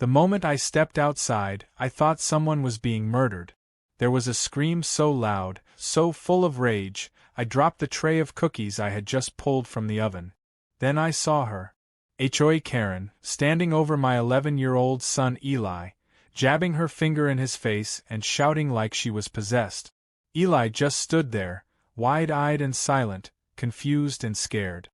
The moment I stepped outside, I thought someone was being murdered. There was a scream so loud, so full of rage, I dropped the tray of cookies I had just pulled from the oven. Then I saw her. HOA Karen, standing over my 11-year-old son Eli, jabbing her finger in his face and shouting like she was possessed. Eli just stood there, wide-eyed and silent, confused and scared.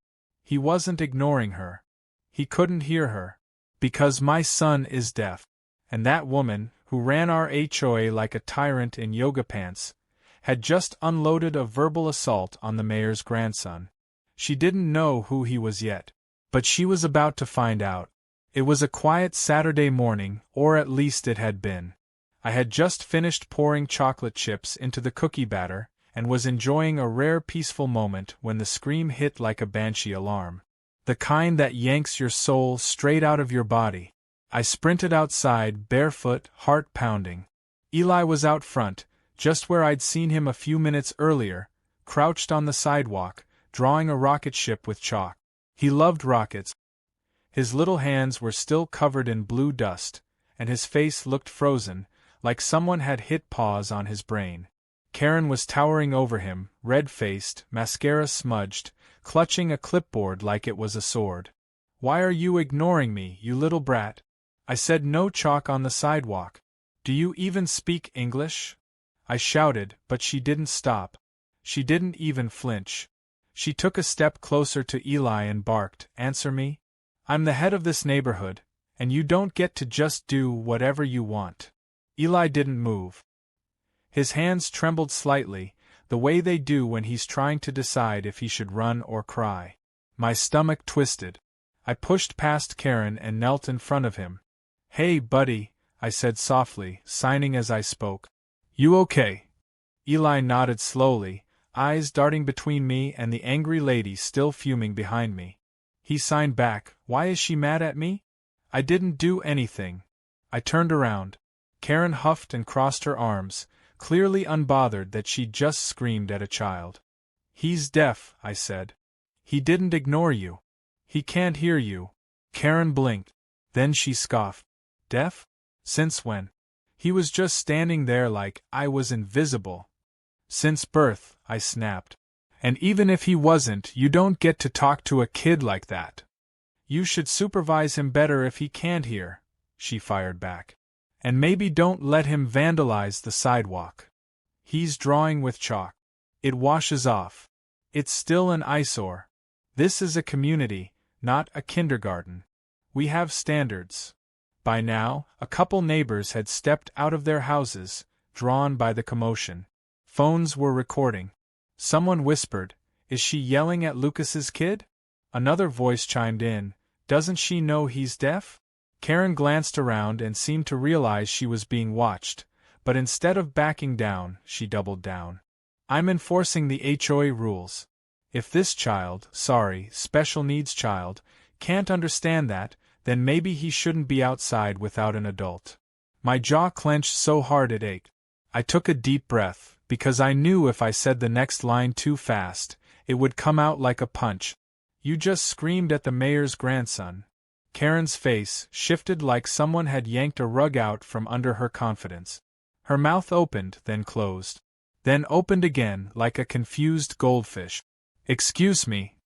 He wasn't ignoring her. He couldn't hear her. Because my son is deaf. And that woman, who ran our HOA like a tyrant in yoga pants, had just unloaded a verbal assault on the mayor's grandson. She didn't know who he was yet. But she was about to find out. It was a quiet Saturday morning, or at least it had been. I had just finished pouring chocolate chips into the cookie batter, and was enjoying a rare peaceful moment when the scream hit like a banshee alarm. The kind that yanks your soul straight out of your body. I sprinted outside, barefoot, heart pounding. Eli was out front, just where I'd seen him a few minutes earlier, crouched on the sidewalk, drawing a rocket ship with chalk. He loved rockets. His little hands were still covered in blue dust, and his face looked frozen, like someone had hit pause on his brain. Karen was towering over him, red-faced, mascara smudged, clutching a clipboard like it was a sword. "Why are you ignoring me, you little brat?" I said. "No chalk on the sidewalk. Do you even speak English?" I shouted, but she didn't stop. She didn't even flinch. She took a step closer to Eli and barked, "Answer me? I'm the head of this neighborhood, and you don't get to just do whatever you want." Eli didn't move. His hands trembled slightly, the way they do when he's trying to decide if he should run or cry. My stomach twisted. I pushed past Karen and knelt in front of him. "Hey, buddy," I said softly, signing as I spoke. "You okay?" Eli nodded slowly, eyes darting between me and the angry lady still fuming behind me. He signed back, "Why is she mad at me? I didn't do anything." I turned around. Karen huffed and crossed her arms, clearly unbothered that she'd just screamed at a child. "He's deaf," I said. "He didn't ignore you. He can't hear you." Karen blinked. Then she scoffed. "Deaf? Since when?" He was just standing there like I was invisible. "Since birth," I snapped. "And even if he wasn't, you don't get to talk to a kid like that. You should supervise him better if he can't hear," she fired back. "And maybe don't let him vandalize the sidewalk. He's drawing with chalk. It washes off. It's still an eyesore. This is a community, not a kindergarten. We have standards." By now, a couple neighbors had stepped out of their houses, drawn by the commotion. Phones were recording. Someone whispered, "Is she yelling at Lucas's kid?" Another voice chimed in, "Doesn't she know he's deaf?" Karen glanced around and seemed to realize she was being watched, but instead of backing down, she doubled down. "I'm enforcing the HOA rules. If this child, special needs child, can't understand that, then maybe he shouldn't be outside without an adult." My jaw clenched so hard it ached. I took a deep breath, because I knew if I said the next line too fast, it would come out like a punch. "You just screamed at the mayor's grandson." Karen's face shifted like someone had yanked a rug out from under her confidence. Her mouth opened, then closed. Then opened again like a confused goldfish. "Excuse me."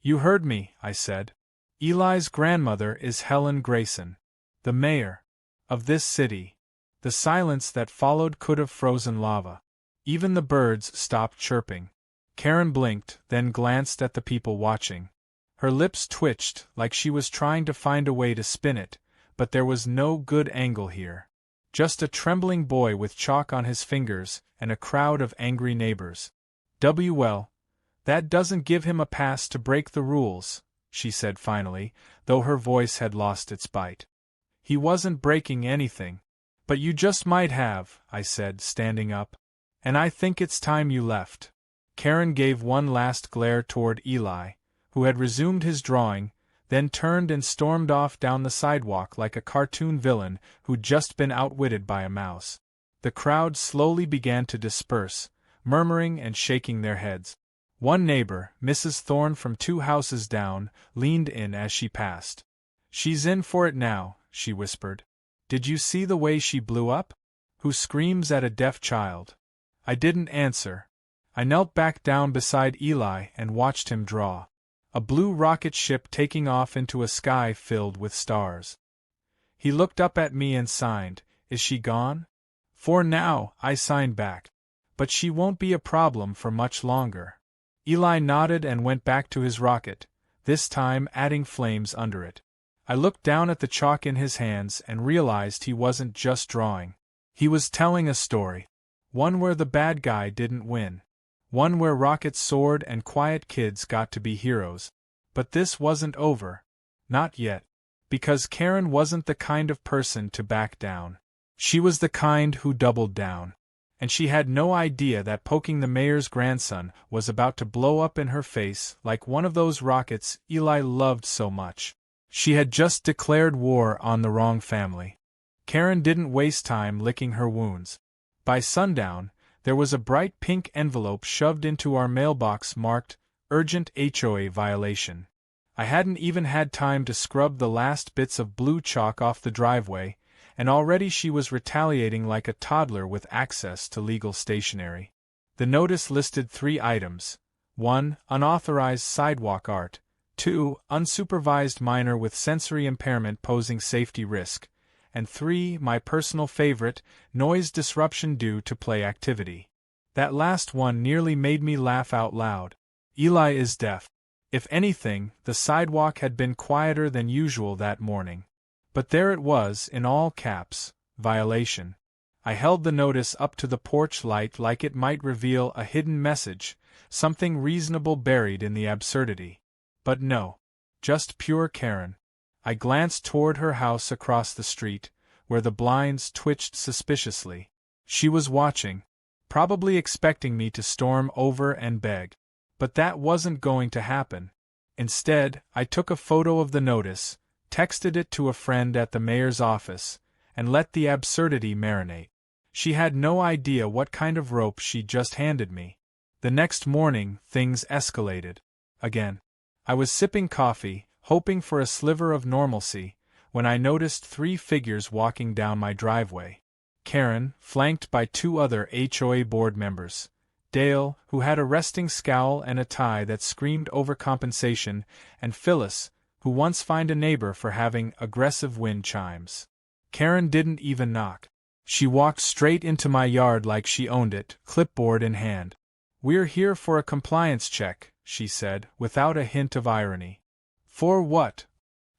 "You heard me," I said. "Eli's grandmother is Helen Grayson, the mayor of this city." The silence that followed could have frozen lava. Even the birds stopped chirping. Karen blinked, then glanced at the people watching. Her lips twitched like she was trying to find a way to spin it, but there was no good angle here. Just a trembling boy with chalk on his fingers and a crowd of angry neighbors. "Well, that doesn't give him a pass to break the rules," she said finally, though her voice had lost its bite. "He wasn't breaking anything." "But you just might have," I said, standing up. "And I think it's time you left." Karen gave one last glare toward Eli, who had resumed his drawing, then turned and stormed off down the sidewalk like a cartoon villain who'd just been outwitted by a mouse. The crowd slowly began to disperse, murmuring and shaking their heads. One neighbor, Mrs. Thorne from 2 houses down, leaned in as she passed. "She's in for it now," she whispered. Did you see the way she blew up? Who screams at a deaf child? I didn't answer. I knelt back down beside Eli and watched him draw a blue rocket ship taking off into a sky filled with stars. He looked up at me and signed, "Is she gone?" "For now," I signed back. "But she won't be a problem for much longer." Eli nodded and went back to his rocket, this time adding flames under it. I looked down at the chalk in his hands and realized he wasn't just drawing. He was telling a story. One where the bad guy didn't win. One where rockets soared and quiet kids got to be heroes. But this wasn't over. Not yet. Because Karen wasn't the kind of person to back down. She was the kind who doubled down. And she had no idea that poking the mayor's grandson was about to blow up in her face like one of those rockets Eli loved so much. She had just declared war on the wrong family. Karen didn't waste time licking her wounds. By sundown, there was a bright pink envelope shoved into our mailbox marked, "Urgent HOA violation." I hadn't even had time to scrub the last bits of blue chalk off the driveway, and already she was retaliating like a toddler with access to legal stationery. The notice listed 3 items. 1. Unauthorized sidewalk art. 2. Unsupervised minor with sensory impairment posing safety risk. And 3. My personal favorite, noise disruption due to play activity. That last one nearly made me laugh out loud. Eli is deaf. If anything, the sidewalk had been quieter than usual that morning. But there it was, in all caps, violation. I held the notice up to the porch light like it might reveal a hidden message, something reasonable buried in the absurdity. But no. Just pure Karen. I glanced toward her house across the street, where the blinds twitched suspiciously. She was watching, probably expecting me to storm over and beg. But that wasn't going to happen. Instead, I took a photo of the notice, texted it to a friend at the mayor's office, and let the absurdity marinate. She had no idea what kind of rope she'd just handed me. The next morning, things escalated. Again. I was sipping coffee, hoping for a sliver of normalcy, when I noticed 3 figures walking down my driveway. Karen, flanked by 2 other HOA board members. Dale, who had a resting scowl and a tie that screamed overcompensation, and Phyllis, who once fined a neighbor for having aggressive wind chimes. Karen didn't even knock. She walked straight into my yard like she owned it, clipboard in hand. "We're here for a compliance check," she said, without a hint of irony. "For what?"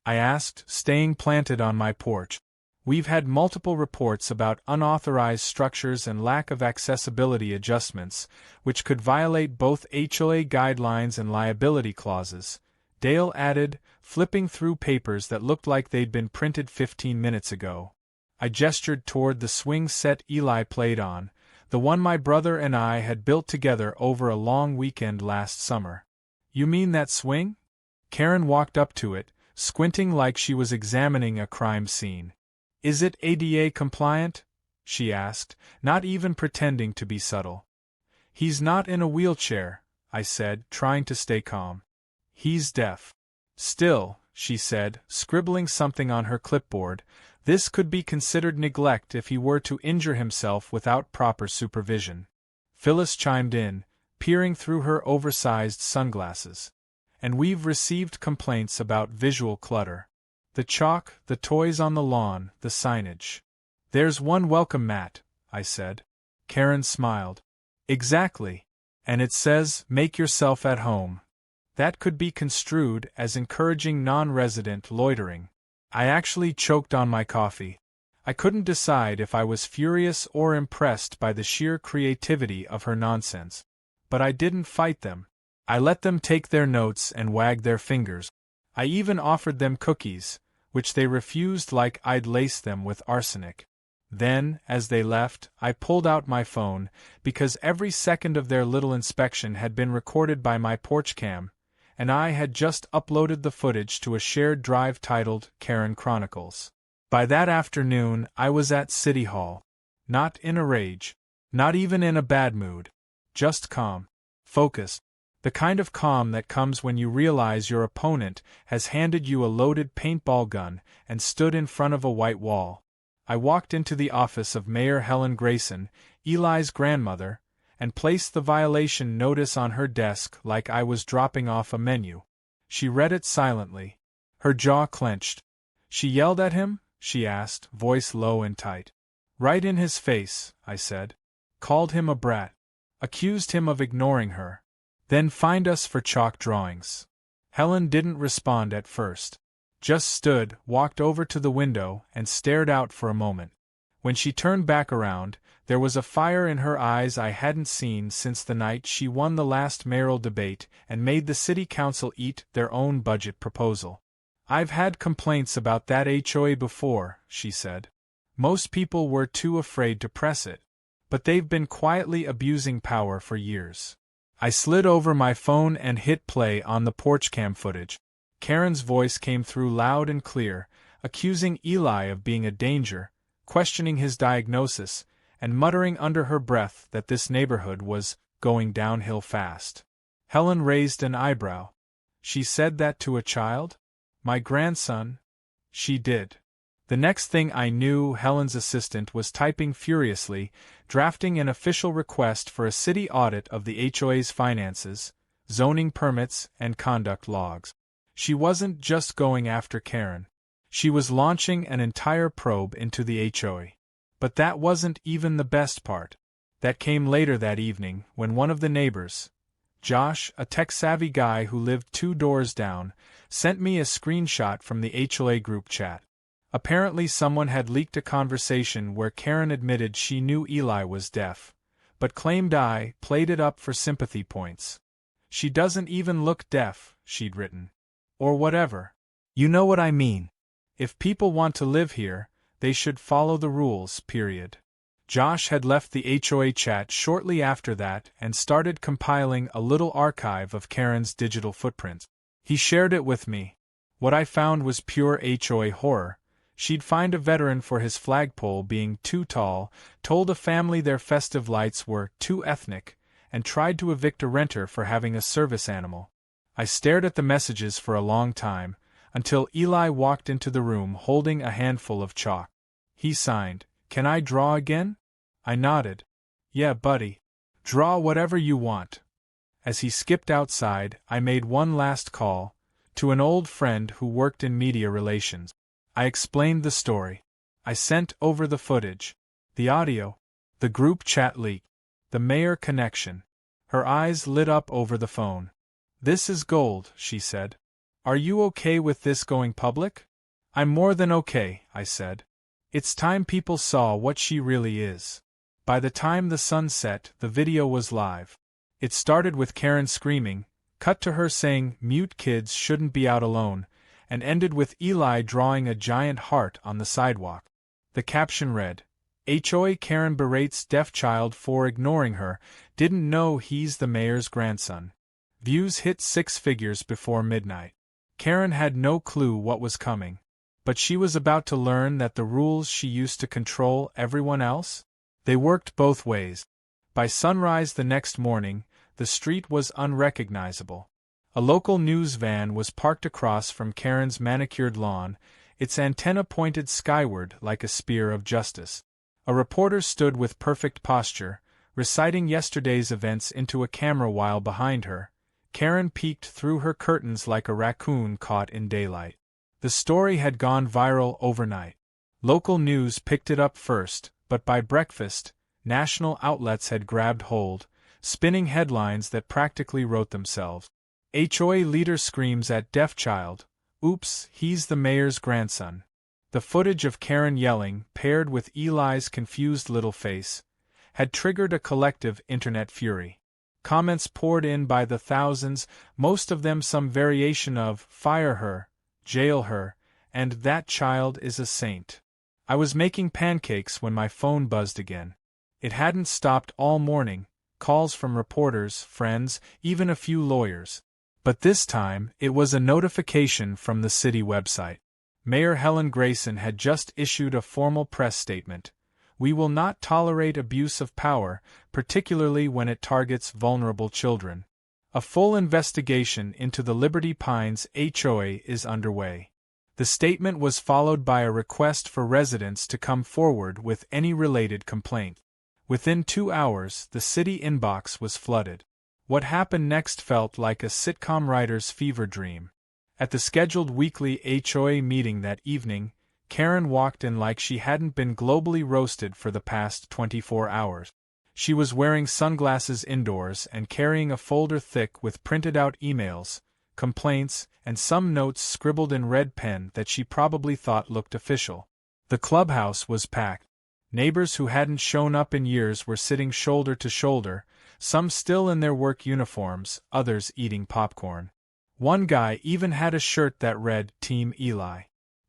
I asked, staying planted on my porch. "We've had multiple reports about unauthorized structures and lack of accessibility adjustments, which could violate both HOA guidelines and liability clauses," Dale added, flipping through papers that looked like they'd been printed 15 minutes ago. I gestured toward the swing set Eli played on, the one my brother and I had built together over a long weekend last summer. "You mean that swing?" Karen walked up to it, squinting like she was examining a crime scene. "Is it ADA compliant?" she asked, not even pretending to be subtle. "He's not in a wheelchair," I said, trying to stay calm. "He's deaf." "Still," she said, scribbling something on her clipboard, "this could be considered neglect if he were to injure himself without proper supervision." Phyllis chimed in, peering through her oversized sunglasses. "And we've received complaints about visual clutter. The chalk, the toys on the lawn, the signage." "There's one welcome mat," I said. Karen smiled. "Exactly. And it says, 'Make yourself at home.' That could be construed as encouraging non-resident loitering." I actually choked on my coffee. I couldn't decide if I was furious or impressed by the sheer creativity of her nonsense. But I didn't fight them. I let them take their notes and wag their fingers. I even offered them cookies, which they refused like I'd laced them with arsenic. Then, as they left, I pulled out my phone, because every second of their little inspection had been recorded by my porch cam, and I had just uploaded the footage to a shared drive titled Karen Chronicles. By that afternoon, I was at City Hall. Not in a rage. Not even in a bad mood. Just calm. Focused. The kind of calm that comes when you realize your opponent has handed you a loaded paintball gun and stood in front of a white wall. I walked into the office of Mayor Helen Grayson, Eli's grandmother, and placed the violation notice on her desk like I was dropping off a menu. She read it silently. Her jaw clenched. "She yelled at him?" she asked, voice low and tight. "Right in his face," I said. "Called him a brat. Accused him of ignoring her. Then fined us for chalk drawings." Helen didn't respond at first. Just stood, walked over to the window, and stared out for a moment. When she turned back around, there was a fire in her eyes I hadn't seen since the night she won the last mayoral debate and made the city council eat their own budget proposal. "I've had complaints about that HOA before," she said. "Most people were too afraid to press it. But they've been quietly abusing power for years." I slid over my phone and hit play on the porch cam footage. Karen's voice came through loud and clear, accusing Eli of being a danger, questioning his diagnosis, and muttering under her breath that this neighborhood was going downhill fast. Helen raised an eyebrow. "She said that to a child? My grandson?" "She did." The next thing I knew, Helen's assistant was typing furiously, drafting an official request for a city audit of the HOA's finances, zoning permits, and conduct logs. She wasn't just going after Karen. She was launching an entire probe into the HOA. But that wasn't even the best part. That came later that evening, when one of the neighbors, Josh, a tech-savvy guy who lived 2 doors down, sent me a screenshot from the HOA group chat. Apparently someone had leaked a conversation where Karen admitted she knew Eli was deaf, but claimed I played it up for sympathy points. "She doesn't even look deaf," she'd written. Or whatever. You know what I mean. If people want to live here, they should follow the rules, period. Josh had left the HOA chat shortly after that and started compiling a little archive of Karen's digital footprint. He shared it with me. What I found was pure HOA horror. She'd fined a veteran for his flagpole being too tall, told a family their festive lights were too ethnic, and tried to evict a renter for having a service animal. I stared at the messages for a long time, until Eli walked into the room holding a handful of chalk. He signed, "Can I draw again?" I nodded. "Yeah, buddy. Draw whatever you want." As he skipped outside, I made one last call, to an old friend who worked in media relations. I explained the story. I sent over the footage. The audio. The group chat leak. The mayor connection. Her eyes lit up over the phone. "This is gold," she said. "Are you okay with this going public?" "I'm more than okay," I said. "It's time people saw what she really is." By the time the sun set, the video was live. It started with Karen screaming, cut to her saying mute kids shouldn't be out alone, and ended with Eli drawing a giant heart on the sidewalk. The caption read, "HOA Karen berates deaf child for ignoring her, didn't know he's the mayor's grandson." Views hit 6 figures before midnight. Karen had no clue what was coming. But she was about to learn that the rules she used to control everyone else? They worked both ways. By sunrise the next morning, the street was unrecognizable. A local news van was parked across from Karen's manicured lawn, its antenna pointed skyward like a spear of justice. A reporter stood with perfect posture, reciting yesterday's events into a camera while behind her. Karen peeked through her curtains like a raccoon caught in daylight. The story had gone viral overnight. Local news picked it up first, but by breakfast, national outlets had grabbed hold, spinning headlines that practically wrote themselves. HOA leader screams at deaf child, "Oops, he's the mayor's grandson." The footage of Karen yelling, paired with Eli's confused little face, had triggered a collective internet fury. Comments poured in by the thousands, most of them some variation of, "Fire her," "Jail her," and "That child is a saint." I was making pancakes when my phone buzzed again. It hadn't stopped all morning, calls from reporters, friends, even a few lawyers. But this time, it was a notification from the city website. Mayor Helen Grayson had just issued a formal press statement. "We will not tolerate abuse of power, particularly when it targets vulnerable children. A full investigation into the Liberty Pines HOA is underway." The statement was followed by a request for residents to come forward with any related complaint. Within 2 hours, the city inbox was flooded. What happened next felt like a sitcom writer's fever dream. At the scheduled weekly HOA meeting that evening, Karen walked in like she hadn't been globally roasted for the past 24 hours. She was wearing sunglasses indoors and carrying a folder thick with printed-out emails, complaints, and some notes scribbled in red pen that she probably thought looked official. The clubhouse was packed. Neighbors who hadn't shown up in years were sitting shoulder to shoulder, some still in their work uniforms, others eating popcorn. One guy even had a shirt that read Team Eli.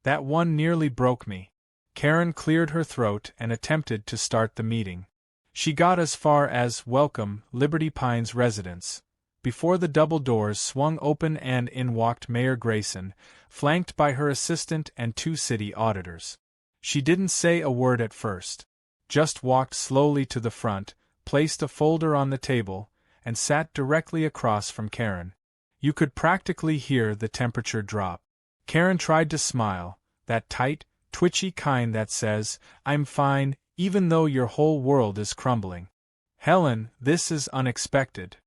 That one nearly broke me. Karen cleared her throat and attempted to start the meeting. She got as far as "Welcome, Liberty Pines residents," before the double doors swung open and in walked Mayor Grayson, flanked by her assistant and 2 city auditors. She didn't say a word at first, just walked slowly to the front, placed a folder on the table, and sat directly across from Karen. You could practically hear the temperature drop. Karen tried to smile, that tight, twitchy kind that says, "I'm fine, even though your whole world is crumbling." "Helen, this is unexpected."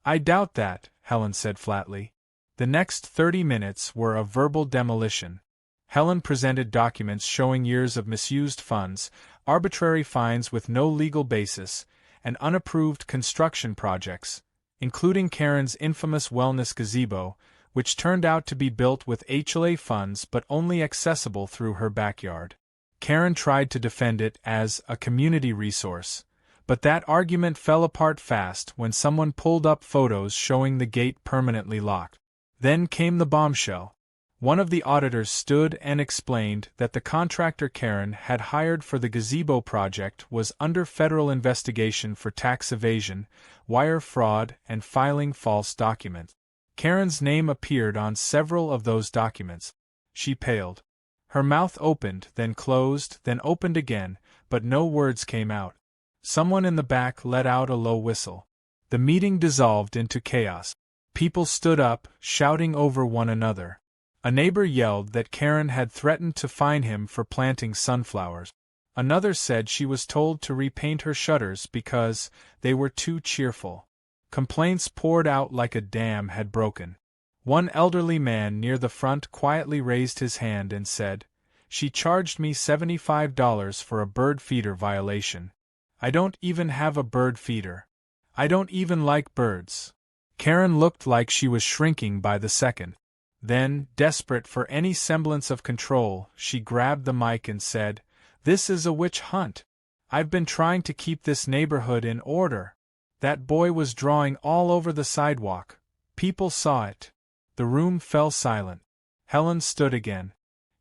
"I doubt that," Helen said flatly. The next 30 minutes were a verbal demolition. Helen presented documents showing years of misused funds, arbitrary fines with no legal basis, and unapproved construction projects, including Karen's infamous wellness gazebo, which turned out to be built with HOA funds but only accessible through her backyard. Karen tried to defend it as a community resource, but that argument fell apart fast when someone pulled up photos showing the gate permanently locked. Then came the bombshell. One of the auditors stood and explained that the contractor Karen had hired for the gazebo project was under federal investigation for tax evasion, wire fraud, and filing false documents. Karen's name appeared on several of those documents. She paled. Her mouth opened, then closed, then opened again, but no words came out. Someone in the back let out a low whistle. The meeting dissolved into chaos. People stood up, shouting over one another. A neighbor yelled that Karen had threatened to fine him for planting sunflowers. Another said she was told to repaint her shutters because they were too cheerful. Complaints poured out like a dam had broken. One elderly man near the front quietly raised his hand and said, "She charged me $75 for a bird feeder violation. I don't even have a bird feeder. I don't even like birds." Karen looked like she was shrinking by the second. Then, desperate for any semblance of control, she grabbed the mic and said, "This is a witch hunt. I've been trying to keep this neighborhood in order. That boy was drawing all over the sidewalk. People saw it." The room fell silent. Helen stood again.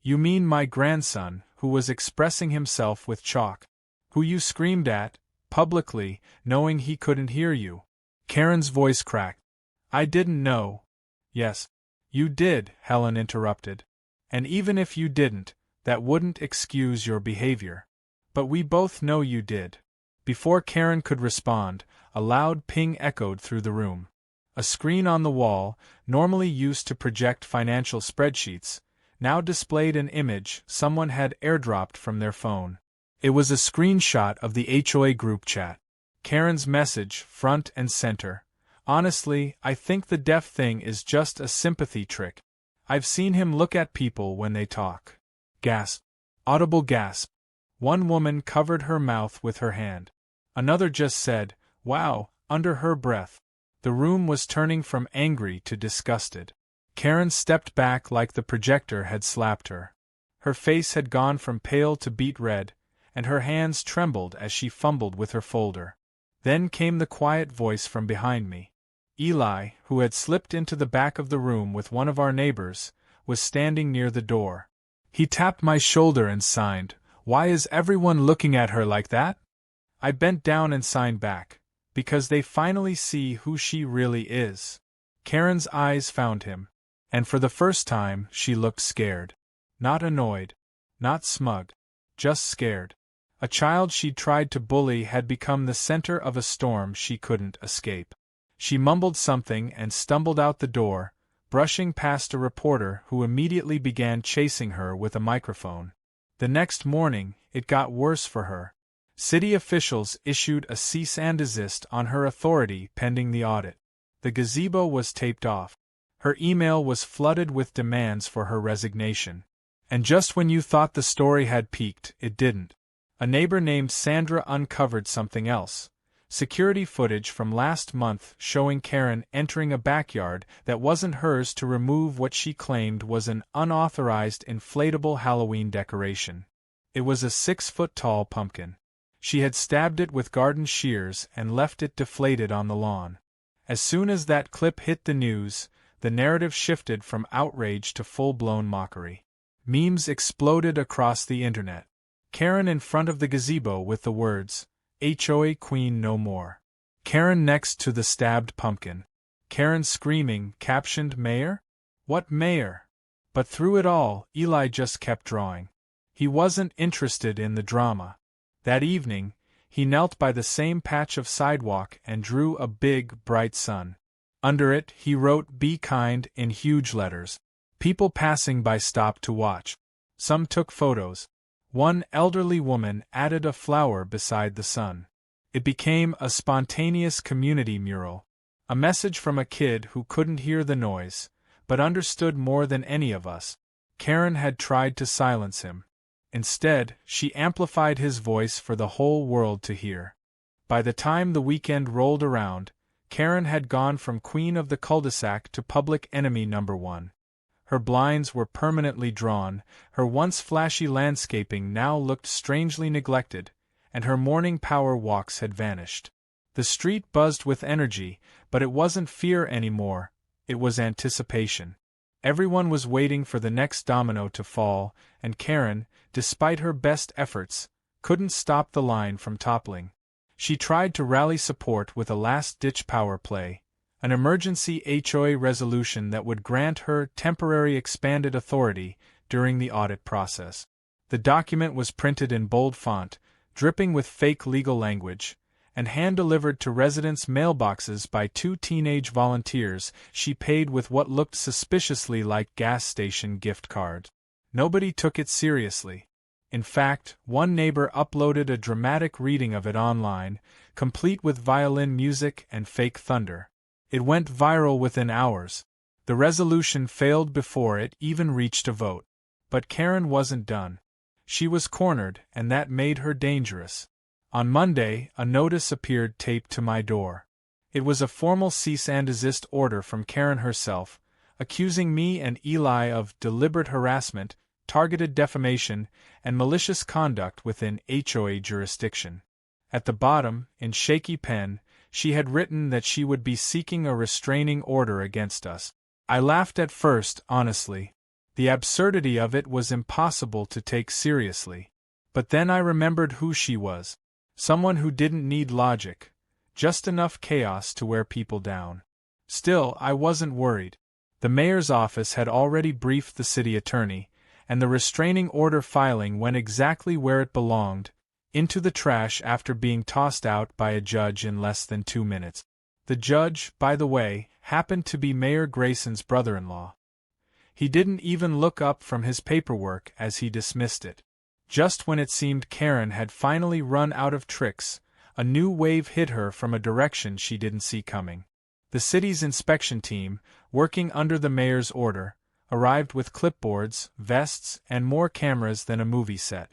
"You mean my grandson, who was expressing himself with chalk? Who you screamed at, publicly, knowing he couldn't hear you?" Karen's voice cracked. "I didn't know." "Yes, you did," Helen interrupted. "And even if you didn't, that wouldn't excuse your behavior. But we both know you did." Before Karen could respond, a loud ping echoed through the room. A screen on the wall, normally used to project financial spreadsheets, now displayed an image someone had airdropped from their phone. It was a screenshot of the HOA group chat. Karen's message, front and center. "Honestly, I think the deaf thing is just a sympathy trick. I've seen him look at people when they talk." Gasp. Audible gasp. One woman covered her mouth with her hand. Another just said, "Wow," under her breath. The room was turning from angry to disgusted. Karen stepped back like the projector had slapped her. Her face had gone from pale to beet red, and her hands trembled as she fumbled with her folder. Then came the quiet voice from behind me. Eli, who had slipped into the back of the room with one of our neighbors, was standing near the door. He tapped my shoulder and signed, "Why is everyone looking at her like that?" I bent down and signed back, "Because they finally see who she really is." Karen's eyes found him, and for the first time she looked scared. Not annoyed, not smug, just scared. A child she'd tried to bully had become the center of a storm she couldn't escape. She mumbled something and stumbled out the door, brushing past a reporter who immediately began chasing her with a microphone. The next morning, it got worse for her. City officials issued a cease and desist on her authority pending the audit. The gazebo was taped off. Her email was flooded with demands for her resignation. And just when you thought the story had peaked, it didn't. A neighbor named Sandra uncovered something else. Security footage from last month showing Karen entering a backyard that wasn't hers to remove what she claimed was an unauthorized inflatable Halloween decoration. It was a 6-foot-tall pumpkin. She had stabbed it with garden shears and left it deflated on the lawn. As soon as that clip hit the news, the narrative shifted from outrage to full-blown mockery. Memes exploded across the internet. Karen in front of the gazebo with the words, "HOA Queen no more." Karen next to the stabbed pumpkin. Karen screaming, captioned "Mayor? What mayor?" But through it all, Eli just kept drawing. He wasn't interested in the drama. That evening, he knelt by the same patch of sidewalk and drew a big, bright sun. Under it, he wrote "Be kind" in huge letters. People passing by stopped to watch. Some took photos. One elderly woman added a flower beside the sun. It became a spontaneous community mural. A message from a kid who couldn't hear the noise, but understood more than any of us. Karen had tried to silence him. Instead, she amplified his voice for the whole world to hear. By the time the weekend rolled around, Karen had gone from queen of the cul-de-sac to public enemy #1. Her blinds were permanently drawn, her once flashy landscaping now looked strangely neglected, and her morning power walks had vanished. The street buzzed with energy, but it wasn't fear anymore, it was anticipation. Everyone was waiting for the next domino to fall, and Karen, despite her best efforts, couldn't stop the line from toppling. She tried to rally support with a last-ditch power play, an emergency HOA resolution that would grant her temporary expanded authority during the audit process. The document was printed in bold font, dripping with fake legal language, and hand-delivered to residents' mailboxes by 2 teenage volunteers she paid with what looked suspiciously like gas station gift cards. Nobody took it seriously. In fact, one neighbor uploaded a dramatic reading of it online, complete with violin music and fake thunder. It went viral within hours. The resolution failed before it even reached a vote. But Karen wasn't done. She was cornered, and that made her dangerous. On Monday, a notice appeared taped to my door. It was a formal cease and desist order from Karen herself, accusing me and Eli of deliberate harassment, targeted defamation, and malicious conduct within HOA jurisdiction. At the bottom, in shaky pen, she had written that she would be seeking a restraining order against us. I laughed at first, honestly. The absurdity of it was impossible to take seriously. But then I remembered who she was. Someone who didn't need logic, just enough chaos to wear people down. Still, I wasn't worried. The mayor's office had already briefed the city attorney, and the restraining order filing went exactly where it belonged, into the trash after being tossed out by a judge in less than 2 minutes. The judge, by the way, happened to be Mayor Grayson's brother-in-law. He didn't even look up from his paperwork as he dismissed it. Just when it seemed Karen had finally run out of tricks, a new wave hit her from a direction she didn't see coming. The city's inspection team, working under the mayor's order, arrived with clipboards, vests, and more cameras than a movie set.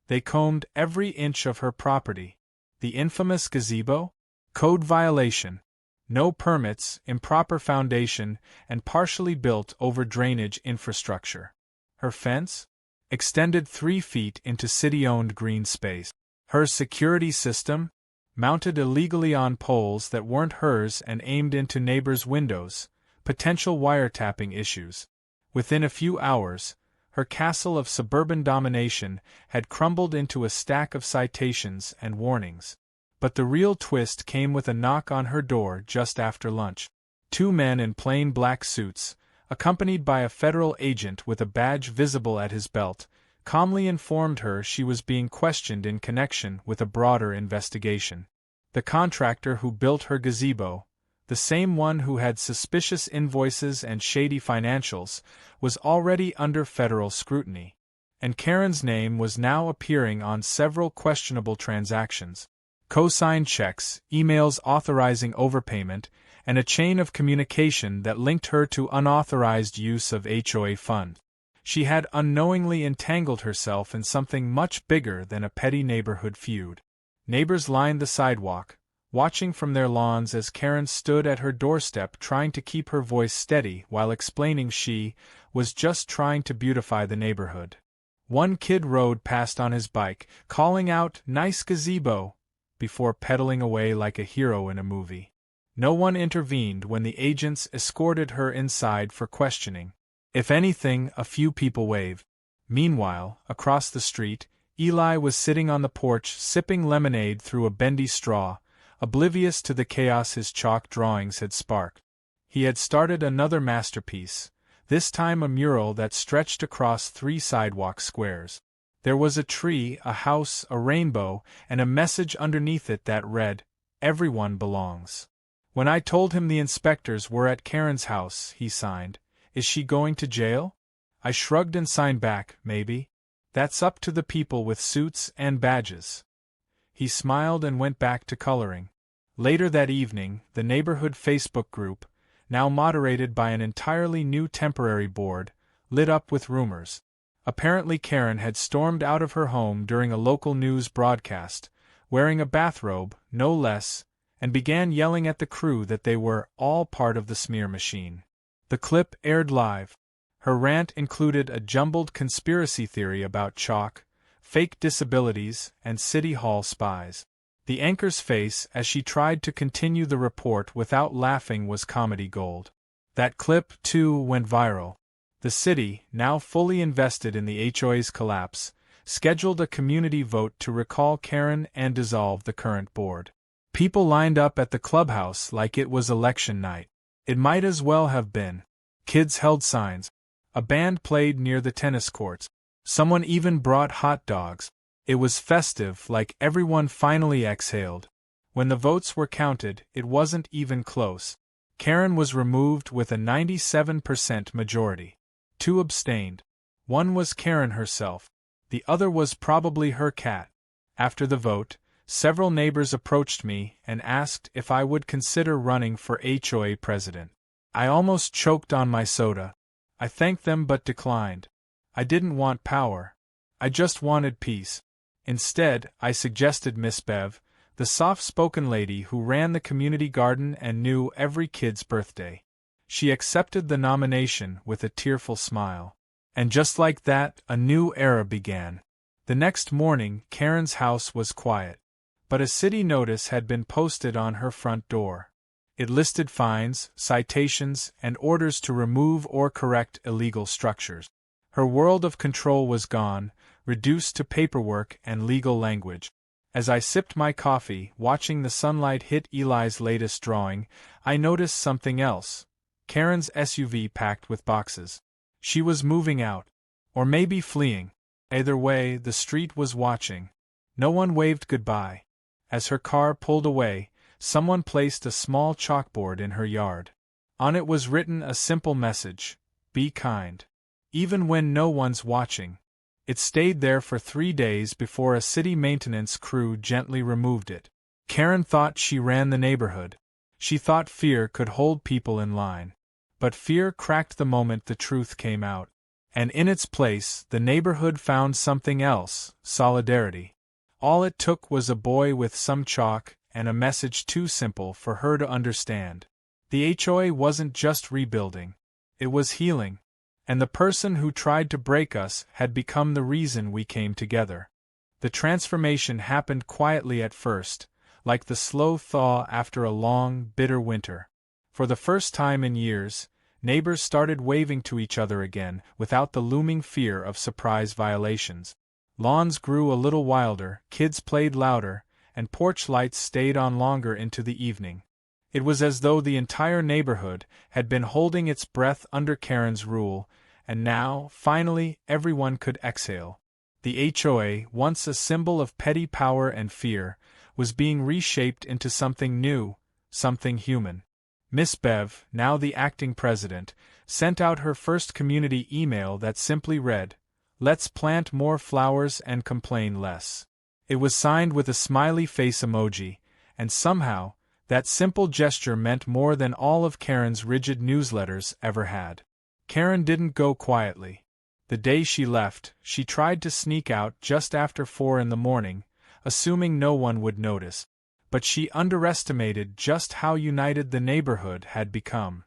They combed every inch of her property. The infamous gazebo? Code violation. No permits, improper foundation, and partially built over drainage infrastructure. Her fence? Extended 3 feet into city-owned green space. Her security system? Mounted illegally on poles that weren't hers and aimed into neighbors' windows. Potential wiretapping issues. Within a few hours, her castle of suburban domination had crumbled into a stack of citations and warnings. But the real twist came with a knock on her door just after lunch. 2 men in plain black suits, accompanied by a federal agent with a badge visible at his belt, calmly informed her she was being questioned in connection with a broader investigation. The contractor who built her gazebo, the same one who had suspicious invoices and shady financials, was already under federal scrutiny. And Karen's name was now appearing on several questionable transactions. Co-signed checks, emails authorizing overpayment, and a chain of communication that linked her to unauthorized use of HOA funds. She had unknowingly entangled herself in something much bigger than a petty neighborhood feud. Neighbors lined the sidewalk, watching from their lawns as Karen stood at her doorstep trying to keep her voice steady while explaining she was just trying to beautify the neighborhood. One kid rode past on his bike, calling out, "Nice gazebo," before pedaling away like a hero in a movie. No one intervened when the agents escorted her inside for questioning. If anything, a few people waved. Meanwhile, across the street, Eli was sitting on the porch sipping lemonade through a bendy straw, oblivious to the chaos his chalk drawings had sparked. He had started another masterpiece, this time a mural that stretched across 3 sidewalk squares. There was a tree, a house, a rainbow, and a message underneath it that read, "Everyone belongs." When I told him the inspectors were at Karen's house, he signed, "Is she going to jail?" I shrugged and signed back, "Maybe. That's up to the people with suits and badges." He smiled and went back to coloring. Later that evening, the neighborhood Facebook group, now moderated by an entirely new temporary board, lit up with rumors. Apparently Karen had stormed out of her home during a local news broadcast, wearing a bathrobe, no less, and began yelling at the crew that they were all part of the smear machine. The clip aired live. Her rant included a jumbled conspiracy theory about chalk, fake disabilities, and City Hall spies. The anchor's face as she tried to continue the report without laughing was comedy gold. That clip, too, went viral. The city, now fully invested in the HOA's collapse, scheduled a community vote to recall Karen and dissolve the current board. People lined up at the clubhouse like it was election night. It might as well have been. Kids held signs. A band played near the tennis courts. Someone even brought hot dogs. It was festive, like everyone finally exhaled. When the votes were counted, it wasn't even close. Karen was removed with a 97% majority. 2 abstained. One was Karen herself. The other was probably her cat. After the vote, several neighbors approached me and asked if I would consider running for HOA president. I almost choked on my soda. I thanked them but declined. I didn't want power. I just wanted peace. Instead, I suggested Miss Bev, the soft-spoken lady who ran the community garden and knew every kid's birthday. She accepted the nomination with a tearful smile. And just like that, a new era began. The next morning, Karen's house was quiet. But a city notice had been posted on her front door. It listed fines, citations, and orders to remove or correct illegal structures. Her world of control was gone, reduced to paperwork and legal language. As I sipped my coffee, watching the sunlight hit Eli's latest drawing, I noticed something else. Karen's SUV packed with boxes. She was moving out. Or maybe fleeing. Either way, the street was watching. No one waved goodbye. As her car pulled away, someone placed a small chalkboard in her yard. On it was written a simple message: "Be kind." Even when no one's watching. It stayed there for 3 days before a city maintenance crew gently removed it. Karen thought she ran the neighborhood. She thought fear could hold people in line. But fear cracked the moment the truth came out. And in its place, the neighborhood found something else: solidarity. All it took was a boy with some chalk and a message too simple for her to understand. The HOA wasn't just rebuilding. It was healing. And the person who tried to break us had become the reason we came together. The transformation happened quietly at first, like the slow thaw after a long, bitter winter. For the first time in years, neighbors started waving to each other again without the looming fear of surprise violations. Lawns grew a little wilder, kids played louder, and porch lights stayed on longer into the evening. It was as though the entire neighborhood had been holding its breath under Karen's rule, and now, finally, everyone could exhale. The HOA, once a symbol of petty power and fear, was being reshaped into something new, something human. Miss Bev, now the acting president, sent out her first community email that simply read, "Let's plant more flowers and complain less." It was signed with a smiley face emoji, and somehow, that simple gesture meant more than all of Karen's rigid newsletters ever had. Karen didn't go quietly. The day she left, she tried to sneak out just after 4 in the morning, assuming no one would notice. But she underestimated just how united the neighborhood had become.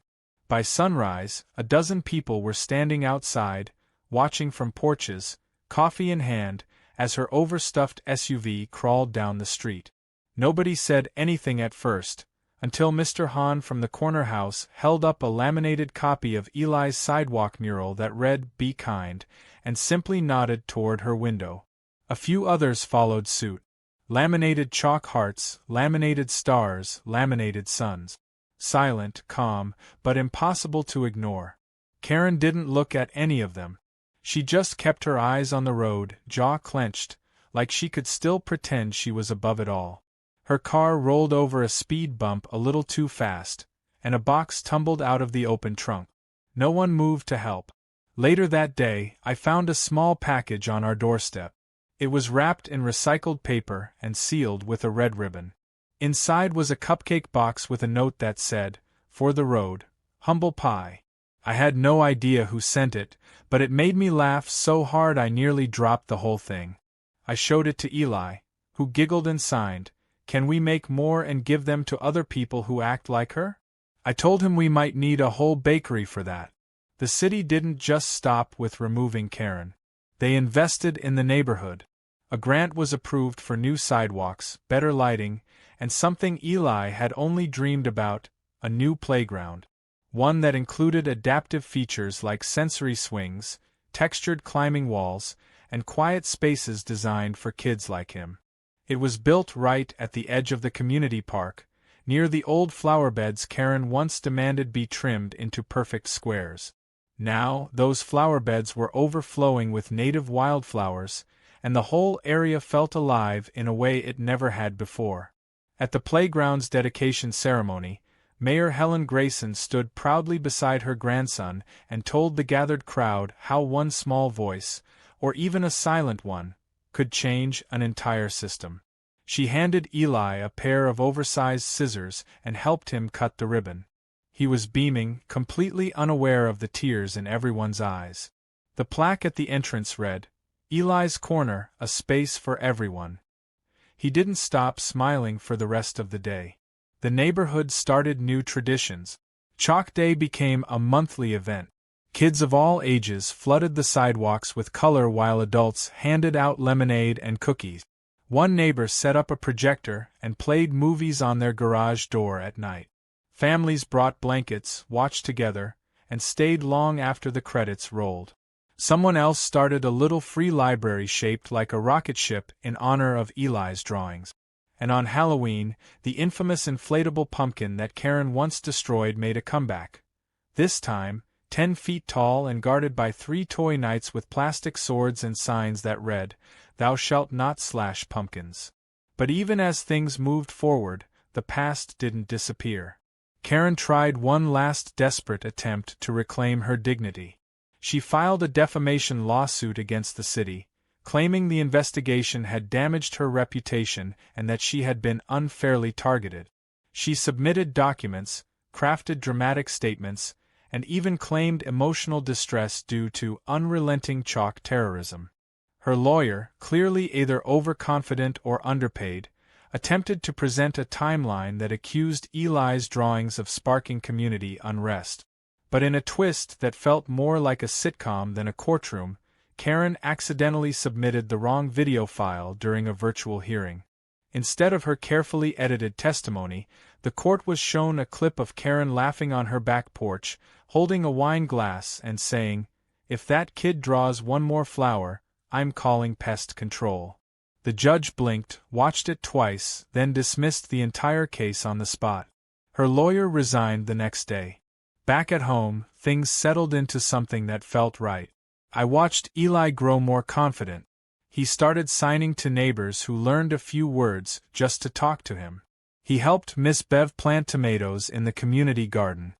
By sunrise, a dozen people were standing outside, watching from porches, coffee in hand, as her overstuffed SUV crawled down the street. Nobody said anything at first, until Mr. Hahn from the corner house held up a laminated copy of Eli's sidewalk mural that read, "Be kind," and simply nodded toward her window. A few others followed suit. Laminated chalk hearts, laminated stars, laminated suns. Silent, calm, but impossible to ignore. Karen didn't look at any of them. She just kept her eyes on the road, jaw clenched, like she could still pretend she was above it all. Her car rolled over a speed bump a little too fast, and a box tumbled out of the open trunk. No one moved to help. Later that day, I found a small package on our doorstep. It was wrapped in recycled paper and sealed with a red ribbon. Inside was a cupcake box with a note that said, "For the road, humble pie." I had no idea who sent it, but it made me laugh so hard I nearly dropped the whole thing. I showed it to Eli, who giggled and signed, "Can we make more and give them to other people who act like her?" I told him we might need a whole bakery for that. The city didn't just stop with removing Karen. They invested in the neighborhood. A grant was approved for new sidewalks, better lighting, and something Eli had only dreamed about, a new playground. One that included adaptive features like sensory swings, textured climbing walls, and quiet spaces designed for kids like him. It was built right at the edge of the community park, near the old flower beds Karen once demanded be trimmed into perfect squares. Now, those flower beds were overflowing with native wildflowers, and the whole area felt alive in a way it never had before. At the playground's dedication ceremony, Mayor Helen Grayson stood proudly beside her grandson and told the gathered crowd how one small voice, or even a silent one, could change an entire system. She handed Eli a pair of oversized scissors and helped him cut the ribbon. He was beaming, completely unaware of the tears in everyone's eyes. The plaque at the entrance read, "Eli's Corner, a space for everyone." He didn't stop smiling for the rest of the day. The neighborhood started new traditions. Chalk Day became a monthly event. Kids of all ages flooded the sidewalks with color while adults handed out lemonade and cookies. One neighbor set up a projector and played movies on their garage door at night. Families brought blankets, watched together, and stayed long after the credits rolled. Someone else started a little free library shaped like a rocket ship in honor of Eli's drawings. And on Halloween, the infamous inflatable pumpkin that Karen once destroyed made a comeback. This time, 10 feet tall and guarded by 3 toy knights with plastic swords and signs that read, "Thou shalt not slash pumpkins." But even as things moved forward, the past didn't disappear. Karen tried one last desperate attempt to reclaim her dignity. She filed a defamation lawsuit against the city, claiming the investigation had damaged her reputation and that she had been unfairly targeted. She submitted documents, crafted dramatic statements, and even claimed emotional distress due to unrelenting chalk terrorism. Her lawyer, clearly either overconfident or underpaid, attempted to present a timeline that accused Eli's drawings of sparking community unrest. But in a twist that felt more like a sitcom than a courtroom, Karen accidentally submitted the wrong video file during a virtual hearing. Instead of her carefully edited testimony, the court was shown a clip of Karen laughing on her back porch, holding a wine glass and saying, "If that kid draws one more flower, I'm calling pest control." The judge blinked, watched it twice, then dismissed the entire case on the spot. Her lawyer resigned the next day. Back at home, things settled into something that felt right. I watched Eli grow more confident. He started signing to neighbors who learned a few words just to talk to him. He helped Miss Bev plant tomatoes in the community garden.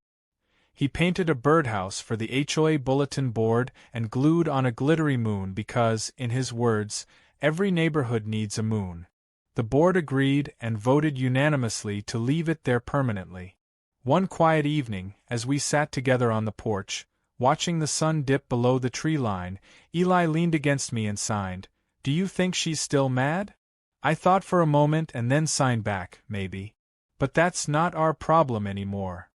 He painted a birdhouse for the HOA bulletin board and glued on a glittery moon because, in his words, every neighborhood needs a moon. The board agreed and voted unanimously to leave it there permanently. One quiet evening, as we sat together on the porch, watching the sun dip below the tree line, Eli leaned against me and signed, "Do you think she's still mad?" I thought for a moment and then signed back, "Maybe. But that's not our problem anymore."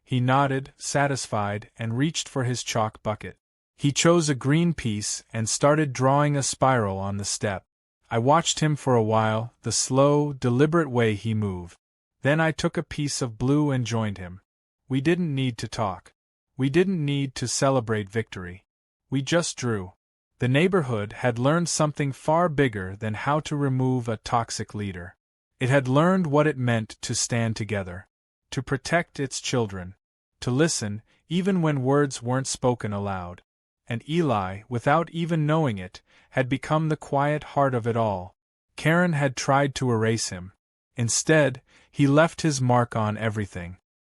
He nodded, satisfied, and reached for his chalk bucket. He chose a green piece and started drawing a spiral on the step. I watched him for a while, the slow, deliberate way he moved. Then I took a piece of blue and joined him. We didn't need to talk. We didn't need to celebrate victory. We just drew. The neighborhood had learned something far bigger than how to remove a toxic leader. It had learned what it meant to stand together, to protect its children, to listen, even when words weren't spoken aloud. And Eli, without even knowing it, had become the quiet heart of it all. Karen had tried to erase him. Instead, he left his mark on everything.